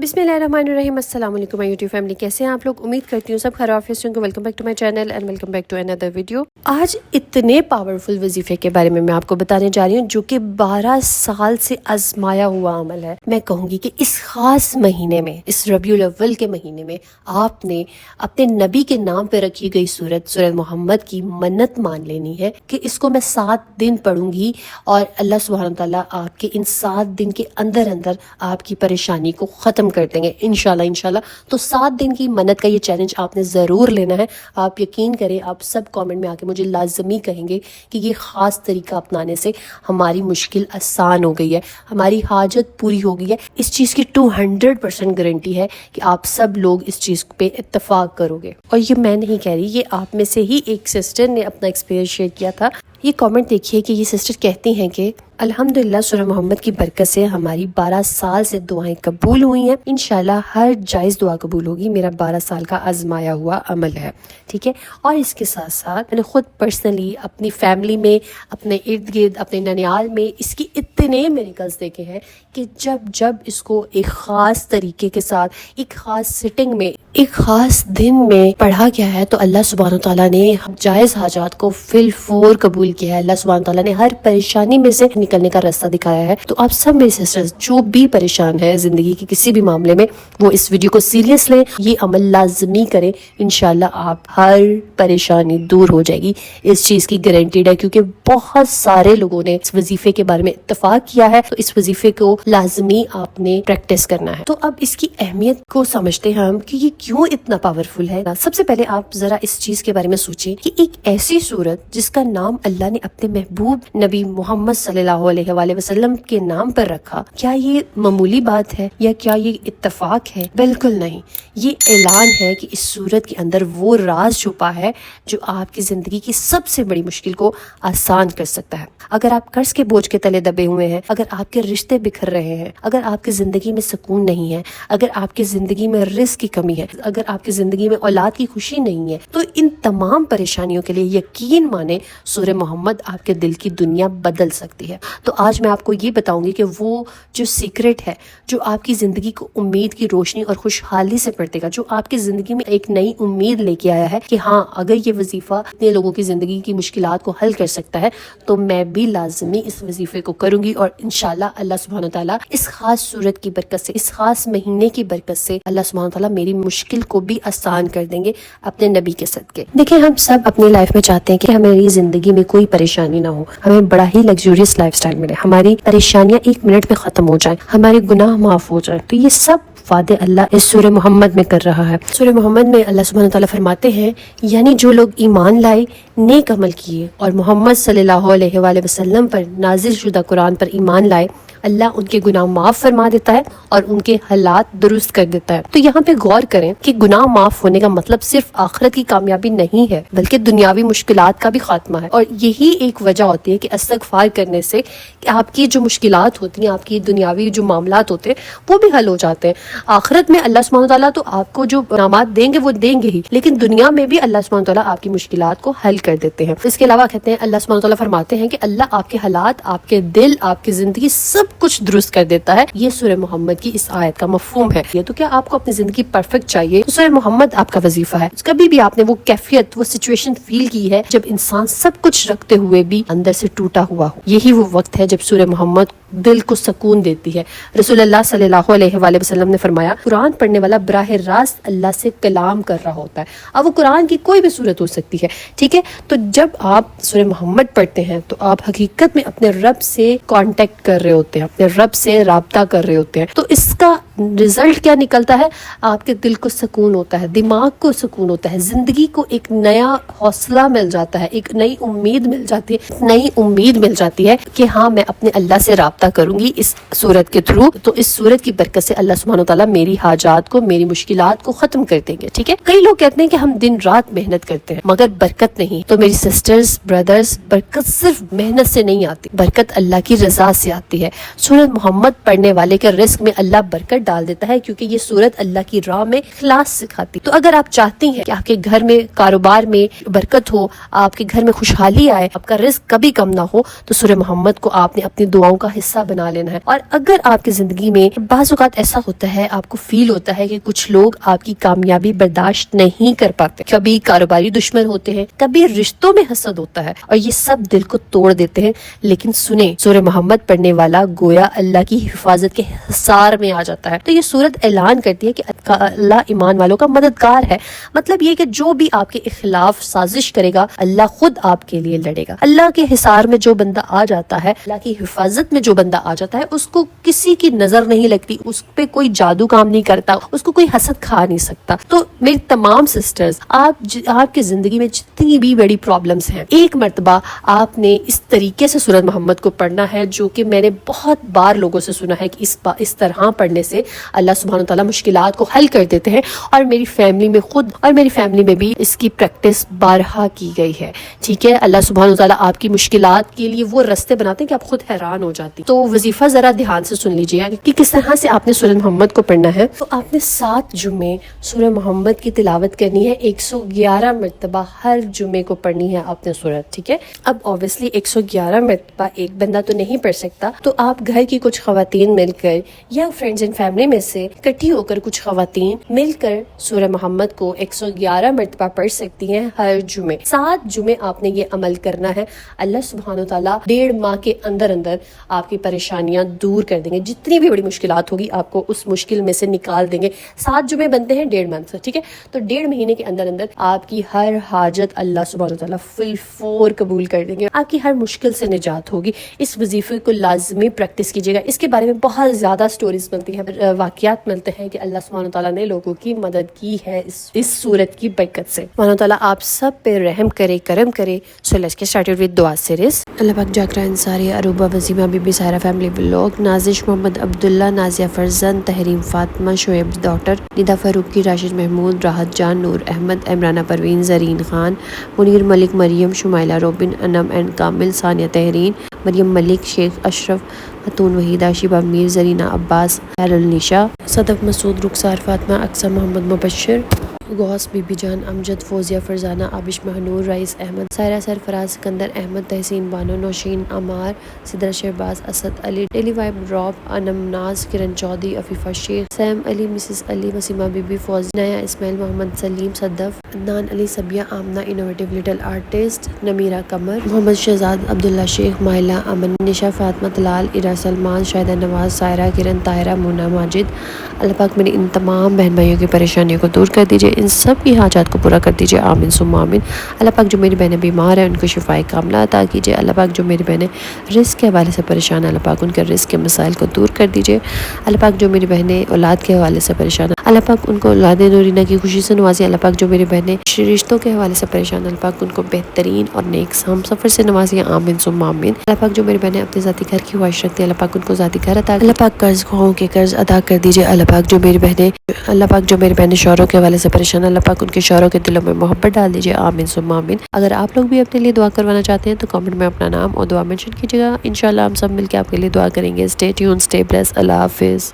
بسم اللہ الرحمن الرحیم۔ السلام علیکم مائی یوٹیوب فیملی، کیسے ہیں آپ لوگ؟ امید کرتی ہوں سب خیریت سے ہوں گے۔ Welcome back to my channel and welcome back to another video. آج اتنے پاورفل وظیفے کے بارے میں آپ کو بتانے جا رہی ہوں جو کہ 12 سال سے آزمایا ہوا عمل ہے۔ میں کہوں گی کہ اس خاص مہینے میں، اس ربیع الاول کے مہینے میں آپ نے اپنے نبی کے نام پہ رکھی گئی سورۃ محمد کی منت مان لینی ہے کہ اس کو میں 7 دن پڑھوں گی اور اللہ سبحانہ تعالیٰ آپ کے ان 7 دن کے اندر آپ کی پریشانی کو ختم کر دیں گے انشاءاللہ۔ تو 7 دن کی منت کا یہ چیلنج آپ نے ضرور لینا ہے۔ آپ یقین کریں، آپ سب کامنٹ میں آ کے مجھے لازمی کہیں گے کہ یہ خاص طریقہ اپنانے سے ہماری مشکل آسان ہو گئی ہے، ہماری حاجت پوری ہو گئی ہے۔ اس چیز کی 200% گارنٹی ہے کہ آپ سب لوگ اس چیز پہ اتفاق کرو گے۔ اور یہ میں نہیں کہہ رہی، یہ آپ میں سے ہی ایک سسٹر نے اپنا ایکسپیرینس شیئر کیا تھا۔ یہ کامنٹ دیکھیے کہ یہ سسٹر کہتی ہیں کہ الحمدللہ سورہ محمد کی برکت سے ہماری 12 سال سے دعائیں قبول ہوئی ہیں۔ انشاءاللہ ہر جائز دعا قبول ہوگی، میرا 12 سال کا آزمایا ہوا عمل ہے، ٹھیک ہے۔ اور اس کے ساتھ ساتھ میں نے خود پرسنلی اپنی فیملی میں، اپنے ارد گرد، اپنے ننیال میں اس کی اتنے میریکلز دیکھے ہیں کہ جب اس کو ایک خاص طریقے کے ساتھ، ایک خاص سٹنگ میں، ایک خاص دن میں پڑھا گیا ہے تو اللہ سبحانہ تعالیٰ نے جائز حاجات کو فی الفور قبول کیا ہے۔ اللہ سبحانہ تعالیٰ نے ہر پریشانی میں سے نکلنے کا راستہ دکھایا ہے۔ تو آپ سب میرے سسٹرز جو بھی پریشان ہے زندگی کے کسی بھی معاملے میں، وہ اس ویڈیو کو سیریس لیں، یہ عمل لازمی کریں، انشاءاللہ آپ ہر پریشانی دور ہو جائے گی۔ اس چیز کی گارنٹیڈ ہے کیونکہ بہت سارے لوگوں نے اس وظیفے کے بارے میں اتفاق کیا ہے، تو اس وظیفے کو لازمی آپ نے پریکٹس کرنا ہے۔ تو اب اس کی اہمیت کو سمجھتے ہیں ہم کہ یہ کیوں اتنا پاورفل ہے۔ سب سے پہلے آپ ذرا اس چیز کے بارے میں سوچیں کہ ایک ایسی سورت جس کا نام اللہ نے اپنے محبوب نبی محمد صلی اللہ علیہ وآلہ وسلم کے نام پر رکھا، کیا یہ معمولی بات ہے یا کیا یہ اتفاق ہے؟ بالکل نہیں، یہ اعلان ہے کہ اس سورت کے اندر وہ راز چھپا ہے جو آپ کی زندگی کی سب سے بڑی مشکل کو آسان کر سکتا ہے۔ اگر آپ قرض کے بوجھ کے تلے دبے ہوئے ہیں، اگر آپ کے رشتے بکھر رہے ہیں، اگر آپ کی زندگی میں سکون نہیں ہے، اگر آپ کی زندگی میں رزق کی کمی ہے، اگر آپ کی زندگی میں اولاد کی خوشی نہیں ہے، تو ان تمام پریشانیوں کے لیے یقین مانیں سورہ محمد آپ کے دل کی دنیا بدل سکتی ہے۔ تو آج میں آپ کو یہ بتاؤں گی کہ وہ جو سیکرٹ ہے جو آپ کی زندگی کو امید کی روشنی اور خوشحالی سے بھر دے گا، جو آپ کی زندگی میں ایک نئی امید لے کے آیا ہے کہ ہاں اگر یہ وظیفہ اتنے لوگوں کی زندگی کی مشکلات کو حل کر سکتا ہے تو میں بھی لازمی اس وظیفے کو کروں گی، اور انشاءاللہ اللہ سبحانہ تعالیٰ اس خاص صورت کی برکت سے، اس خاص مہینے کی برکت سے اللہ سبحانہ تعالیٰ میری مشکل کو بھی آسان کر دیں گے اپنے نبی کے صدقے۔ دیکھیں، ہم سب اپنی لائف میں چاہتے ہیں کہ ہماری زندگی میں کوئی پریشانی نہ ہو، ہمیں بڑا ہی لگزوریس لائف سٹائل ملے، ہماری پریشانیاں 1 منٹ میں ختم ہو جائیں، ہمارے گناہ معاف ہو جائیں۔ تو یہ سب وعدے اللہ اس سورہ محمد میں کر رہا ہے۔ سورہ محمد میں اللہ سبحانہ تعالیٰ فرماتے ہیں، یعنی جو لوگ ایمان لائے، نیک عمل کیے اور محمد صلی اللہ علیہ وآلہ وسلم پر نازل شدہ قرآن پر ایمان لائے، اللہ ان کے گناہ معاف فرما دیتا ہے اور ان کے حالات درست کر دیتا ہے۔ تو یہاں پہ غور کریں کہ گناہ معاف ہونے کا مطلب صرف آخرت کی کامیابی نہیں ہے بلکہ دنیاوی مشکلات کا بھی خاتمہ ہے، اور یہی ایک وجہ ہوتی ہے کہ استغفار کرنے سے کہ آپ کی جو مشکلات ہوتی ہیں، آپ کی دنیاوی جو معاملات ہوتے ہیں وہ بھی حل ہو جاتے ہیں۔ آخرت میں اللہ سبحانہ تعالیٰ تو آپ کو جو انعامات دیں گے وہ دیں گے ہی، لیکن دنیا میں بھی اللہ سبحانہ تعالیٰ آپ کی مشکلات کو حل کر دیتے ہیں۔ اس کے علاوہ کہتے ہیں، اللہ سبحانہ تعالیٰ فرماتے ہیں کہ اللہ آپ کے حالات، آپ کے دل، آپ کی زندگی سب کچھ درست کر دیتا ہے۔ یہ سورہ محمد کی اس آیت کا مفہوم ہے۔ یہ تو کیا آپ کو اپنی زندگی پرفیکٹ چاہیے تو سورہ محمد آپ کا وظیفہ ہے۔ کبھی بھی آپ نے وہ کیفیت، وہ سچویشن فیل کی ہے جب انسان سب کچھ رکھتے ہوئے بھی اندر سے ٹوٹا ہوا ہو، یہی وہ وقت ہے جب سورہ محمد دل کو سکون دیتی ہے۔ رسول اللہ صلی اللہ علیہ وآلہ وسلم نے فرمایا، قرآن پڑھنے والا براہ راست اللہ سے کلام کر رہا ہوتا ہے۔ اب وہ قرآن کی کوئی بھی صورت ہو سکتی ہے، ٹھیک ہے۔ تو جب آپ سورہ محمد پڑھتے ہیں تو آپ حقیقت میں اپنے رب سے کانٹیکٹ کر رہے ہوتے ہیں، اپنے رب سے رابطہ کر رہے ہوتے ہیں۔ تو اس کا رزلٹ کیا نکلتا ہے؟ آپ کے دل کو سکون ہوتا ہے، دماغ کو سکون ہوتا ہے، زندگی کو ایک نیا حوصلہ مل جاتا ہے، ایک نئی امید مل جاتی ہے، نئی امید مل جاتی ہے کہ ہاں میں اپنے اللہ سے رابطہ کروں گی اس سورت کے تھرو۔ تو اس سورت کی برکت سے اللہ سبحانہ تعالیٰ میری حاجات کو، میری مشکلات کو ختم کر دیں گے، ٹھیک ہے۔ کئی لوگ کہتے ہیں کہ ہم دن رات محنت کرتے ہیں مگر برکت نہیں۔ تو میری سسٹرز، بردرز، برکت صرف محنت سے نہیں آتی، برکت اللہ کی رضا سے آتی ہے۔ سورۃ محمد پڑھنے والے کے رزق میں اللہ برکت ڈال دیتا ہے، کیونکہ یہ سورت اللہ کی راہ میں اخلاص سکھاتی۔ تو اگر آپ چاہتی ہیں کہ آپ کے گھر میں کاروبار میں برکت ہو، آپ کے گھر میں خوشحالی آئے، آپ کا رزق کبھی کم نہ ہو، تو سورہ محمد کو آپ نے اپنی دعاؤں کا حصہ بنا لینا ہے۔ اور اگر آپ کی زندگی میں بعض اوقات ایسا ہوتا ہے، آپ کو فیل ہوتا ہے کہ کچھ لوگ آپ کی کامیابی برداشت نہیں کر پاتے، کبھی کاروباری دشمن ہوتے ہیں، کبھی رشتوں میں حسد ہوتا ہے، اور یہ سب دل کو توڑ دیتے ہیں، لیکن سنیں، سورہ محمد پڑھنے والا گویا اللہ کی حفاظت کے حصار میں آ جاتا ہے۔ تو یہ سورت اعلان کرتی ہے کہ اللہ ایمان والوں کا مددگار ہے، مطلب یہ کہ جو بھی آپ کے خلاف سازش کرے گا، اللہ خود آپ کے لیے لڑے گا۔ اللہ کے حصار میں جو بندہ آ جاتا ہے، اللہ کی حفاظت میں جو بندہ آ جاتا ہے، اس کو کسی کی نظر نہیں لگتی، اس پہ کوئی جادو کام نہیں کرتا، اس کو کوئی حسد کھا نہیں سکتا۔ تو میری تمام سسٹرز، آپ کی زندگی میں جتنی بھی بڑی پرابلمز ہیں، ایک مرتبہ آپ نے اس طریقے سے سورۃ محمد کو پڑھنا ہے، جو کہ میں نے بہت بار لوگوں سے سنا ہے کہ اس طرح پڑھنے سے اللہ سبحانہ وتعالیٰ مشکلات کو حل کر دیتے ہیں، اور میری فیملی میں خود اور میری فیملی میں بھی اس کی پریکٹس بارہا کی گئی ہے۔ ٹھیک ہے، اللہ سبحانہ وتعالیٰ آپ کی مشکلات کے لیے وہ رستے بناتے ہیں کہ آپ خود حیران ہو جاتی۔ تو وظیفہ ذرا دھیان سے سن لیجیے کہ کس طرح سے آپ نے سورۃ محمد کو پڑھنا ہے۔ تو آپ نے 7 جمعے سورہ محمد کی تلاوت کرنی ہے، 111 مرتبہ ہر جمعے کو پڑھنی ہے آپ نے سورت۔ ٹھیک ہے، اب اوبیسلی 111 مرتبہ ایک بندہ تو نہیں پڑھ سکتا، تو آپ گھر کی کچھ خواتین مل کر یا فرینڈز اینڈ فیملی میں سے اکٹھی ہو کر کچھ خواتین مل کر سورہ محمد کو 111 مرتبہ پڑھ سکتی ہیں ہر جمعے۔ 7 جمعے آپ نے یہ عمل کرنا ہے، اللہ سبحانہ وتعالیٰ 1.5 ماہ کے اندر آپ کی پریشانیاں دور کر دیں گے، جتنی بھی بڑی مشکلات ہوگی آپ کو اس مشکل میں سے نکال دیں گے۔ 7 جمعے بنتے ہیں 1.5 منتھ سے، ٹھیک ہے، تو 1.5 مہینے کے اندر آپ کی ہر حاجت اللہ سبحانہ وتعالیٰ فل فور قبول کر دیں گے، آپ کی ہر مشکل سے نجات ہوگی۔ اس وظیفے کو لازمی پریکٹس کیجیے گا، اس کے بارے میں بہت زیادہ سٹوریز ملتی ہیں، واقعات ملتے ہیں کہ اللہ سبحانہ وتعالیٰ نے لوگوں کی مدد کی ہے اس سورت کی برکت سے۔ سبحانہ تعالیٰ آپ سب پہ رحم کرے، کرم کرے۔ So let's get started with دعا سیریز۔ اللہ پاک جاکرا Ansari, Urooba Waseema Bibi Saira family blog, Nazish Muhammad Abdullah, Nazia Farzand, Tehreem Fatima, Shoaib daughter, Nida Farooqui, Rashid Mahmood, Rahat Jaan, Noor Ahmed, Imrana Parveen, Zareen Khan, Munir Malik, Maryam, Shumaila Robin, Anam and Kamil, Sania Tehreen, Maryam Malik, Sheikh Ashraf, خاتون وحیدہ، شیبہ میر، زرینہ عباس، خیر النشا، صدف مسعود، رخسار فاطمہ، اقصی Muhammad Mubashir, Ghaus Bibi Jaan, Amjad, Fauzia Farzana, Abish Mahnoor, Rais Ahmed, Saira Sarfraz, Sikandar Ahmed, Tehseen Bano, Nosheen Ammar, Sidra Shahbaz, Asad Ali, daily vibe drop, Anam Naz, Kiran Chaudhry, Afifa Sheikh, Sam Ali, Mrs Ali, Waseema Bibi, Fauz, نیا Ismail, Muhammad Saleem, Sadaf, Adnan Ali, Sabiha, Amna, innovative little artist, Namira Qamar, Muhammad Shahzad, Abdullah Sheikh, Maila امن، نشا فاطمہ، طلال، ارا سلمان، شاہدہ نواز، سائرہ، کرن، طاہرہ، مونا ماجد۔ اللہ پاک میرے ان تمام بہن بھائیوں کی پریشانیوں کو دور کر دیجیے، ان سب کی حاجات کو پورا کر دیجیے، آمین ثم آمین۔ اللہ پاک جو میری بہنیں بیمار ہیں ان کو شفائے کاملہ عطا کیجیے۔ اللہ پاک جو میری بہنیں رزق کے حوالے سے پریشان ہیں، اللہ پاک ان کے رزق کے مسائل کو دور کر دیجیے۔ اللہ پاک جو میری بہنیں اولاد کے حوالے سے پریشان ہیں، اللہ پاک ان کو اولاد نورینہ کی خوشی سے نوازی۔ اللہ پاک جو میری بہنیں رشتوں کے حوالے سے پریشان ہیں، اللہ پاک ان کو بہترین اور نیک ہم سفر سے نوازی، آمین ثم آمین۔ اللہ پاک جو میری بہنیں اپنے ذاتی گھر کی خواہش رکھتی ہیں، اللہ پاک ان کو ذاتی گھر عطا کیجیے۔ اللہ پاک قرض خواہوں کے قرض ادا کر دیجیے۔ اللہ پاک جو میری بہنیں شوہروں کے حوالے سے پریشان ہیں، اللہ پاک ان کے شوہروں کے دلوں میں محبت ڈال دیجیے، آمین ثم آمین۔ اگر آپ لوگ بھی اپنے لیے دعا کروانا چاہتے ہیں تو کامنٹ میں اپنا نام اور دعا مینشن کیجیے گا، انشاءاللہ ہم سب مل کے آپ کے لیے دعا کریں گے۔ اسٹے ٹیون، اسٹے بلیس، اللہ حافظ۔